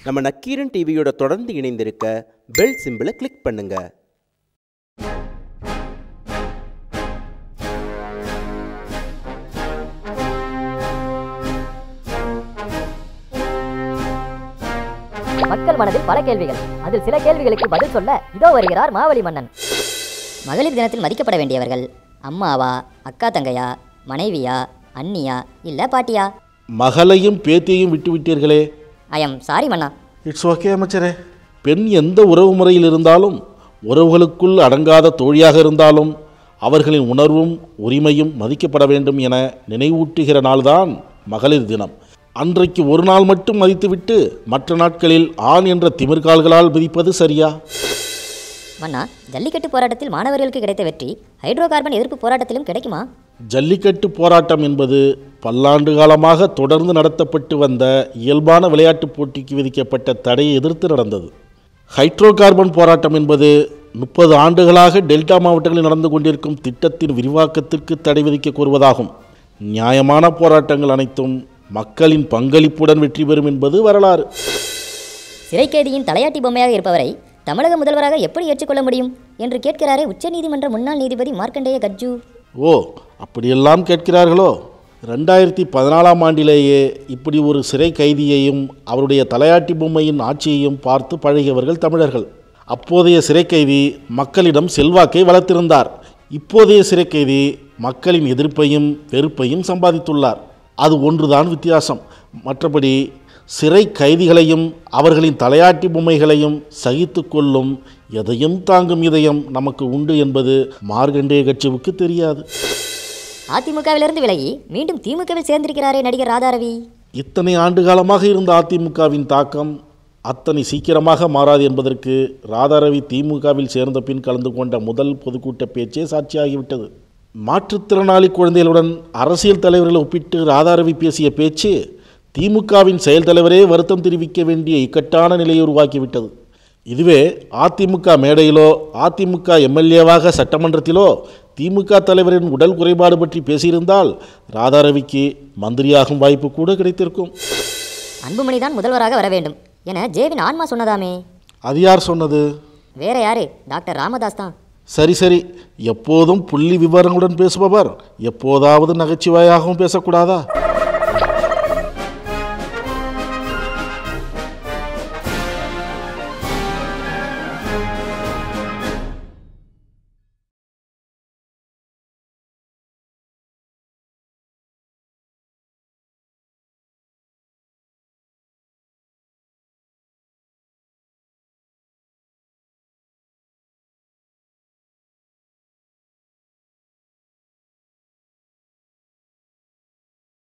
நம்ம நக்கீரன் டிவியோட தொடர்ந்து இணைந்திருக்க பெல் சிம்பிளை கிளிக் பண்ணுங்க. மக்கள் மனதில் பல கேள்விகள், அதில் சில கேள்விகளுக்கு பதில் சொல்ல இதோ வருகிறார் மாவலி மன்னன். மகளிர் தினத்தில் மதிக்கப்பட வேண்டியவர்கள் அம்மாவா, அக்கா தங்கையா, மனைவியா, அண்ணியா இல்ல பாட்டியா? மகளையும் பேத்தியையும் விட்டு விட்டீர்களே. ஐ எம் சாரி மன்னா. இட்ஸ் ஓகே அமைச்சரே. பெண் எந்த உறவு முறையில் இருந்தாலும், உறவுகளுக்குள் அடங்காத தோழியாக இருந்தாலும் அவர்களின் உணர்வும் உரிமையும் மதிக்கப்பட வேண்டும் என நினைவூட்டுகிற நாள்தான் மகளிர் தினம். அன்றைக்கு ஒரு நாள் மட்டும் மதித்துவிட்டு மற்ற நாட்களில் ஆண் என்ற திமிர்கால்களால் மிதிப்பது சரியா? மன்னா, ஜல்லிக்கட்டு போராட்டத்தில் மாணவர்களுக்கு கிடைத்த வெற்றி ஹைட்ரோ கார்பன் எதிர்ப்பு போராட்டத்திலும் கிடைக்குமா? ஜல்லிக்கட்டு போராட்டம் என்பது பல்லாண்டு காலமாக தொடர்ந்து நடத்தப்பட்டு வந்த இயல்பான விளையாட்டுப் போட்டிக்கு விதிக்கப்பட்ட தடையை எதிர்த்து நடந்தது. ஹைட்ரோ கார்பன் போராட்டம் என்பது 30 ஆண்டுகளாக டெல்டா மாவட்டங்களில் நடந்து கொண்டிருக்கும் திட்டத்தின் விரிவாக்கத்திற்கு தடை விதிக்க கோருவதாகும். நியாயமான போராட்டங்கள் அனைத்தும் மக்களின் பங்களிப்புடன் வெற்றி பெறும் என்பது வரலாறு. சிறைக்கைதியின் தலையாட்டி பொம்மையாக இருப்பவரை தமிழக முதல்வராக எப்படி ஏற்றுக்கொள்ள முடியும் என்று கேட்கிறாரே உச்சநீதிமன்ற முன்னாள் நீதிபதி மார்க்கண்டேய கட்ஜு. ஓ, அப்படியெல்லாம் கேட்கிறார்களோ? 2014ஆம் ஆண்டிலேயே இப்படி ஒரு சிறை கைதியையும் அவருடைய தலையாட்டி பொம்மையின் ஆட்சியையும் பார்த்து பழகியவர்கள் தமிழர்கள். அப்போதைய சிறை கைதி மக்களிடம் செல்வாக்கை வளர்த்திருந்தார். இப்போதைய சிறை கைதி மக்களின் எதிர்ப்பையும் வெறுப்பையும் சம்பாதித்துள்ளார். அது ஒன்றுதான் வித்தியாசம். மற்றபடி சிறை கைதிகளையும் அவர்களின் தலையாட்டி பொம்மைகளையும் சகித்து கொள்ளும் எதையும் தாங்கும் இதயம் நமக்கு உண்டு என்பது மார்க்கண்டேய கட்சிவுக்கு தெரியாது. அதிமுகவிலிருந்து விலகி மீண்டும் திமுகவில் சேர்ந்திருக்கிறாரே நடிகர் ராதாரவி. இத்தனை ஆண்டு காலமாக இருந்த அதிமுகவின் தாக்கம் அத்தனை சீக்கிரமாக மாறாது என்பதற்கு ராதாரவி திமுகவில் சேர்ந்த பின் கலந்து கொண்ட முதல் பொதுக்கூட்ட பேச்சே சாட்சியாகிவிட்டது. மாற்றுத்திறனாளி குழந்தைகளுடன் அரசியல் தலைவர்களை ஒப்பிட்டு ராதாரவி பேசிய பேச்சு திமுகவின் செயல் தலைவரே வருத்தம் தெரிவிக்க வேண்டிய இக்கட்டான நிலையை உருவாக்கிவிட்டது. இதுவே அதிமுக மேடையிலோ அதிமுக எம்எல்ஏவாக சட்டமன்றத்திலோ திமுக தலைவரின் உடல் குறைபாடு பற்றி பேசியிருந்தால் ராதாரவிக்கு மந்திரியாகும் வாய்ப்பு கூட கிடைத்திருக்கும். அன்புமணிதான் முதல்வராக வர வேண்டும் என ஜேவின் ஆன்மா சொன்னதாமே. அது யார் சொன்னது? வேற யாரு? டாக்டர் ராமதாஸ் தான். சரி சரி, எப்போதும் புள்ளி விவரங்களுடன் பேசுபவர் எப்போதாவது நகைச்சுவையாகவும் பேசக்கூடாதா?